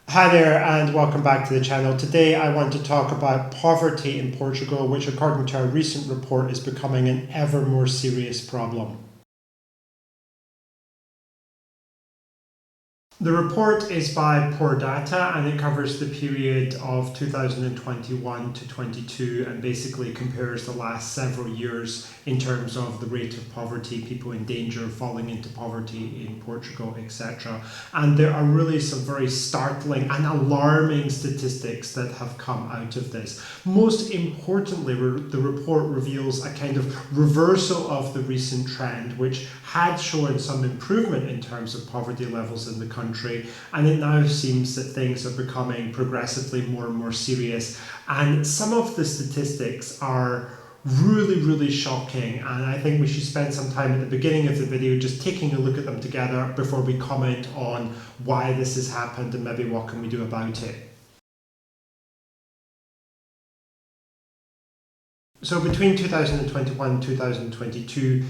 Hi there and welcome back to the channel. Today I want to talk about poverty in Portugal, which according to a recent report is becoming an ever more serious problem. The report is by Pordata and it covers the period of 2021 to 22 and basically compares the last several years in terms of the rate of poverty, people in danger of falling into poverty in Portugal, etc. And there are really some very startling and alarming statistics that have come out of this. Most importantly, the report reveals a kind of reversal of the recent trend, which had shown some improvement in terms of poverty levels in the country. And it now seems that things are becoming progressively more and more serious. And some of the statistics are really shocking, and I think we should spend some time at the beginning of the video just taking a look at them together before we comment on why this has happened and maybe what can we do about it. So between 2021 and 2022,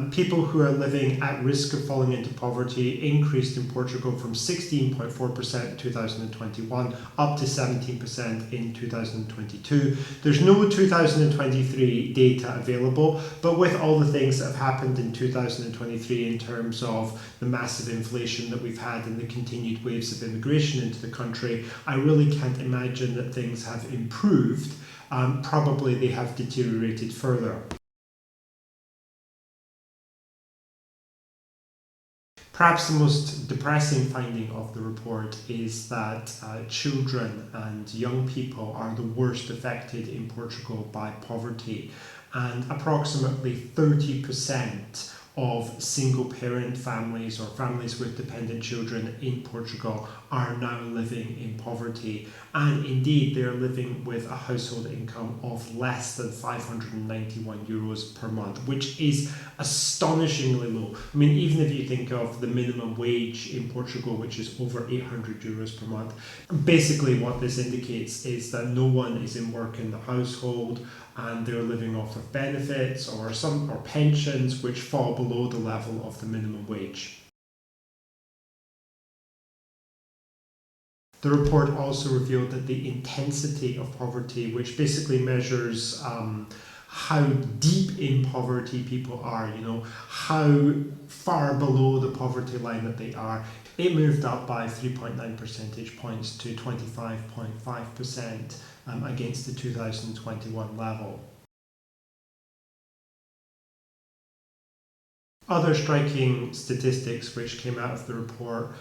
people who are living at risk of falling into poverty increased in Portugal from 16.4% in 2021 up to 17% in 2022. There's no 2023 data available, but with all the things that have happened in 2023 in terms of the massive inflation that we've had and the continued waves of immigration into the country, I really can't imagine that things have improved. Probably they have deteriorated further. Perhaps the most depressing finding of the report is that children and young people are the worst affected in Portugal by poverty, and approximately 30% of single parent families or families with dependent children in Portugal are now living in poverty, and indeed they're living with a household income of less than 591 euros per month, which is astonishingly low. I mean, even if you think of the minimum wage in Portugal, which is over 800 euros per month, basically what this indicates is that no one is in work in the household and they're living off of benefits or pensions which fall below the level of the minimum wage. The report also revealed that the intensity of poverty, which basically measures how deep in poverty people are, how far below the poverty line that they are, it moved up by 3.9 percentage points to 25.5% against the 2021 level. Other striking statistics which came out of the report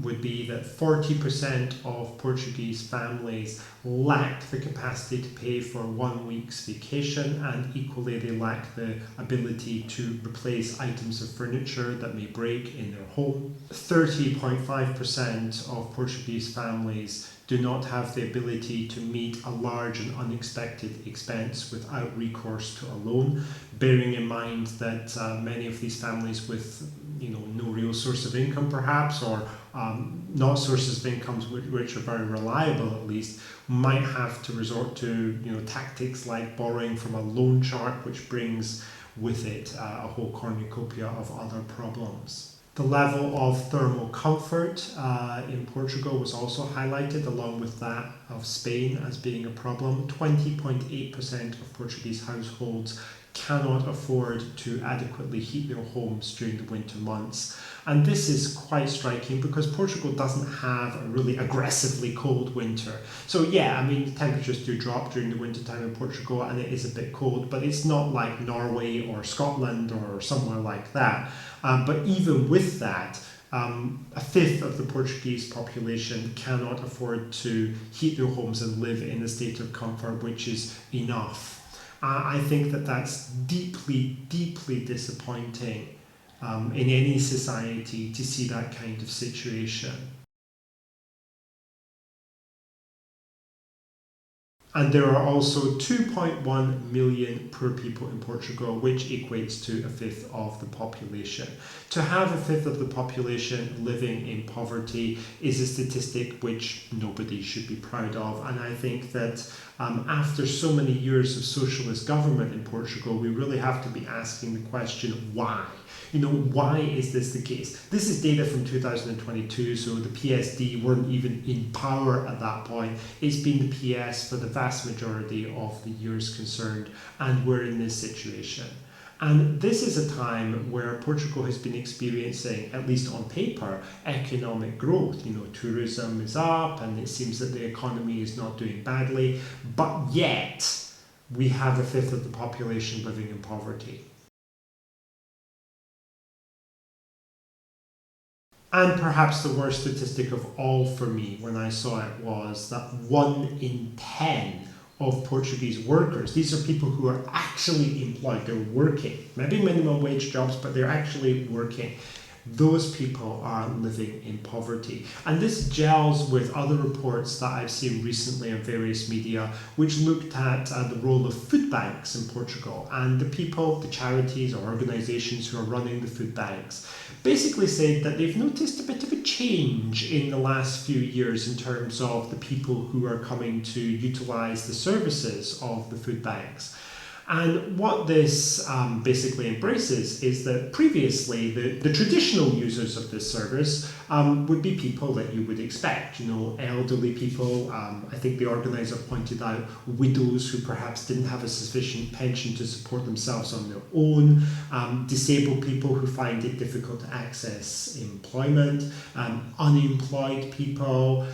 would be that 40% of Portuguese families lack the capacity to pay for 1 week's vacation, and equally they lack the ability to replace items of furniture that may break in their home. 30.5% of Portuguese families do not have the ability to meet a large and unexpected expense without recourse to a loan, bearing in mind that many of these families with no real source of income perhaps, or not sources of income which are very reliable at least, might have to resort to tactics like borrowing from a loan shark, which brings with it a whole cornucopia of other problems. The level of thermal comfort in Portugal was also highlighted, along with that of Spain, as being a problem. 20.8% of Portuguese households cannot afford to adequately heat their homes during the winter months. And this is quite striking because Portugal doesn't have a really aggressively cold winter. So yeah, I mean, the temperatures do drop during the winter time in Portugal and it is a bit cold, but it's not like Norway or Scotland or somewhere like that. But even with that, a fifth of the Portuguese population cannot afford to heat their homes and live in a state of comfort which is enough. I think that that's deeply disappointing in any society to see that kind of situation. And there are also 2.1 million poor people in Portugal, which equates to a fifth of the population. To have a fifth of the population living in poverty is a statistic which nobody should be proud of. And I think that after so many years of socialist government in Portugal, we really have to be asking the question, why? Why is this the case? This is data from 2022, so the PSD weren't even in power at that point. It's been the PS for the vast majority of the years concerned, and we're in this situation. And this is a time where Portugal has been experiencing, at least on paper, economic growth. Tourism is up and it seems that the economy is not doing badly, but yet we have a fifth of the population living in poverty. And perhaps the worst statistic of all for me when I saw it was that 1 in 10 of Portuguese workers, these are people who are actually employed, they're working, maybe minimum wage jobs, but they're actually working. Those people are living in poverty. And this gels with other reports that I've seen recently in various media, which looked at the role of food banks in Portugal, and the people, the charities or organisations who are running the food banks basically said that they've noticed a bit of a change in the last few years in terms of the people who are coming to utilise the services of the food banks. And what this basically embraces is that previously the traditional users of this service would be people that you would expect, elderly people. I think the organiser pointed out widows who perhaps didn't have a sufficient pension to support themselves on their own, disabled people who find it difficult to access employment, unemployed people,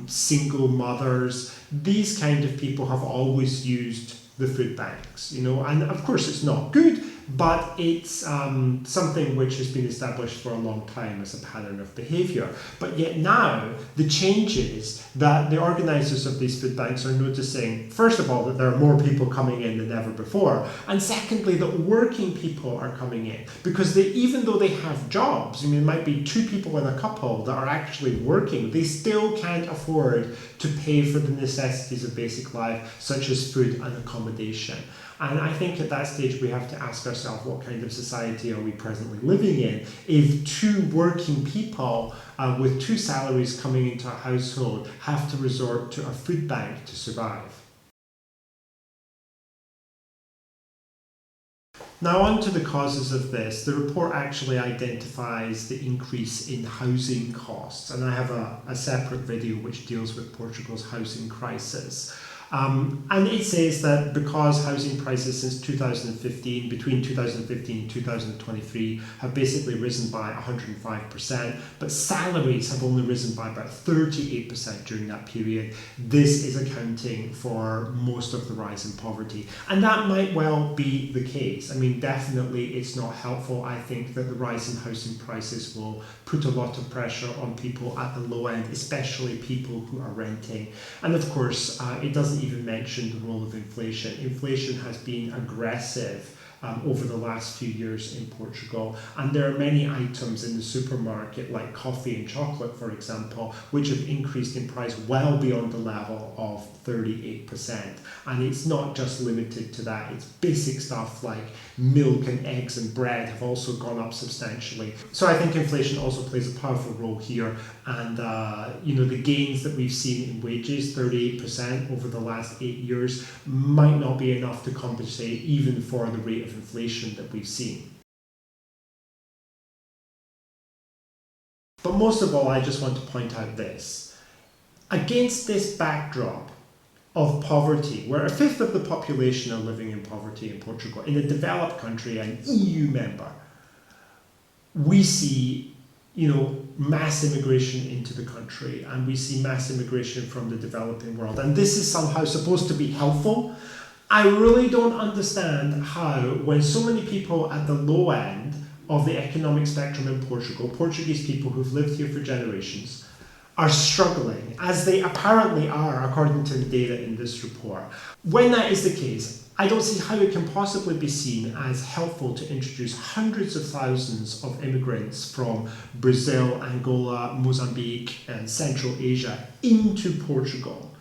single mothers. These kind of people have always used the food banks, and of course it's not good, but it's something which has been established for a long time as a pattern of behaviour. But yet now the change is that the organisers of these food banks are noticing, first of all, that there are more people coming in than ever before, and secondly, that working people are coming in, because even though they have jobs, it might be 2 people in a couple that are actually working, they still can't afford to pay for the necessities of basic life, such as food and accommodation. And I think at that stage we have to ask ourselves, what kind of society are we presently living in if 2 working people with 2 salaries coming into a household have to resort to a food bank to survive? Now on to the causes of this. The report actually identifies the increase in housing costs, and I have a separate video which deals with Portugal's housing crisis. And it says that because housing prices since 2015, between 2015 and 2023, have basically risen by 105%, but salaries have only risen by about 38% during that period. This is accounting for most of the rise in poverty. And that might well be the case. Definitely it's not helpful. I think that the rise in housing prices will put a lot of pressure on people at the low end, especially people who are renting. And of course, it doesn't even mention the role of inflation. Inflation has been aggressive over the last few years in Portugal, and there are many items in the supermarket like coffee and chocolate, for example, which have increased in price well beyond the level of 38%. And it's not just limited to that, it's basic stuff like milk and eggs and bread have also gone up substantially. So I think inflation also plays a powerful role here, and the gains that we've seen in wages, 38% over the last 8 years, might not be enough to compensate even for the rate of inflation that we've seen. But most of all, I just want to point out this. Against this backdrop of poverty, where a fifth of the population are living in poverty in Portugal, in a developed country, an EU member, we see mass immigration into the country, and we see mass immigration from the developing world. And this is somehow supposed to be helpful. I really don't understand how, when so many people at the low end of the economic spectrum in Portugal, Portuguese people who've lived here for generations, are struggling, as they apparently are according to the data in this report. When that is the case, I don't see how it can possibly be seen as helpful to introduce hundreds of thousands of immigrants from Brazil, Angola, Mozambique, and Central Asia into Portugal.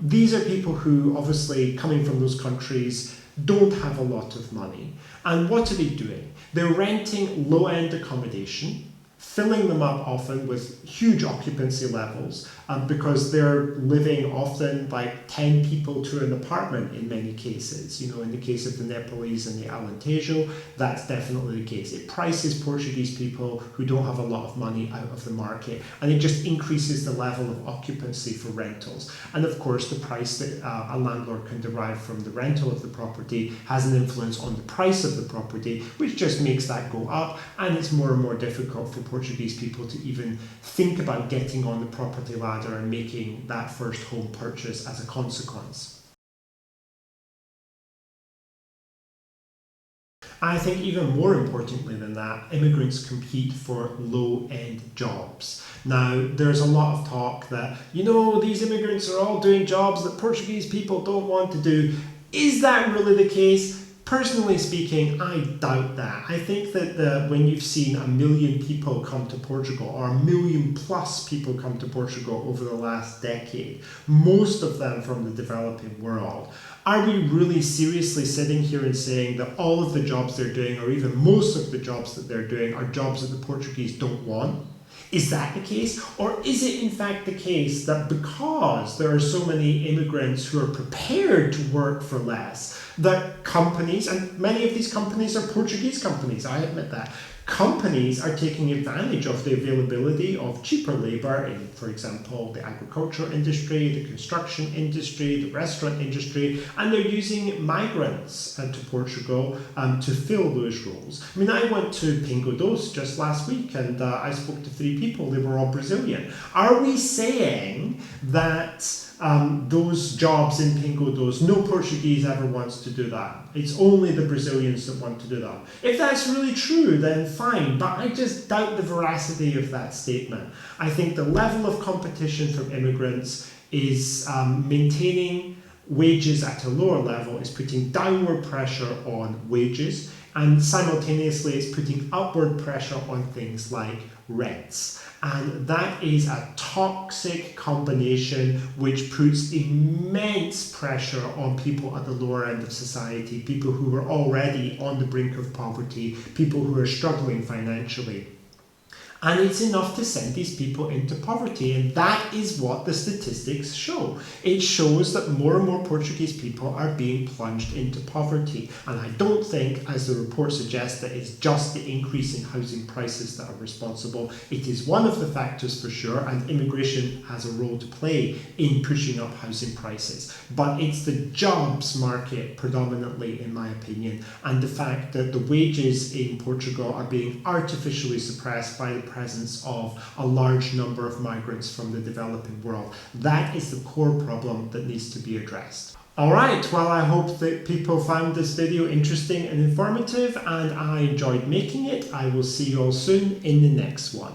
These are people who, obviously, coming from those countries, don't have a lot of money. And what are they doing? They're renting low-end accommodation filling them up often with huge occupancy levels because they're living often like 10 people to an apartment in many cases. In the case of the Nepalese and the Alentejo, that's definitely the case. It prices Portuguese people who don't have a lot of money out of the market, and it just increases the level of occupancy for rentals. And of course, the price that a landlord can derive from the rental of the property has an influence on the price of the property, which just makes that go up, and it's more and more difficult for Portuguese people to even think about getting on the property ladder and making that first home purchase as a consequence. I think even more importantly than that, immigrants compete for low-end jobs. Now, there's a lot of talk that, these immigrants are all doing jobs that Portuguese people don't want to do. Is that really the case? Personally speaking, I doubt that. I think that when you've seen 1 million people come to Portugal, or 1 million plus people come to Portugal over the last decade, most of them from the developing world, are we really seriously sitting here and saying that all of the jobs they're doing, or even most of the jobs that they're doing, are jobs that the Portuguese don't want? Is that the case? Or is it in fact the case that because there are so many immigrants who are prepared to work for less, that companies, and many of these companies are Portuguese companies, I admit that, companies are taking advantage of the availability of cheaper labour in, for example, the agriculture industry, the construction industry, the restaurant industry, and they're using migrants to Portugal to fill those roles. I mean, I went to Pingo Doce just last week and I spoke to 3 people, they were all Brazilian. Are we saying that those jobs in Pingo Doce, no Portuguese ever wants to do that? It's only the Brazilians that want to do that. If that's really true, then fine, but I just doubt the veracity of that statement. I think the level of competition from immigrants is maintaining wages at a lower level, is putting downward pressure on wages, and simultaneously it's putting upward pressure on things like rents. And that is a toxic combination which puts immense pressure on people at the lower end of society, people who are already on the brink of poverty, people who are struggling financially. And it's enough to send these people into poverty, and that is what the statistics show. It shows that more and more Portuguese people are being plunged into poverty. And I don't think, as the report suggests, that it's just the increase in housing prices that are responsible. It is one of the factors for sure, and immigration has a role to play in pushing up housing prices. But it's the jobs market predominantly, in my opinion, and the fact that the wages in Portugal are being artificially suppressed by the presence of a large number of migrants from the developing world. That is the core problem that needs to be addressed. Alright, well, I hope that people found this video interesting and informative, and I enjoyed making it. I will see you all soon in the next one.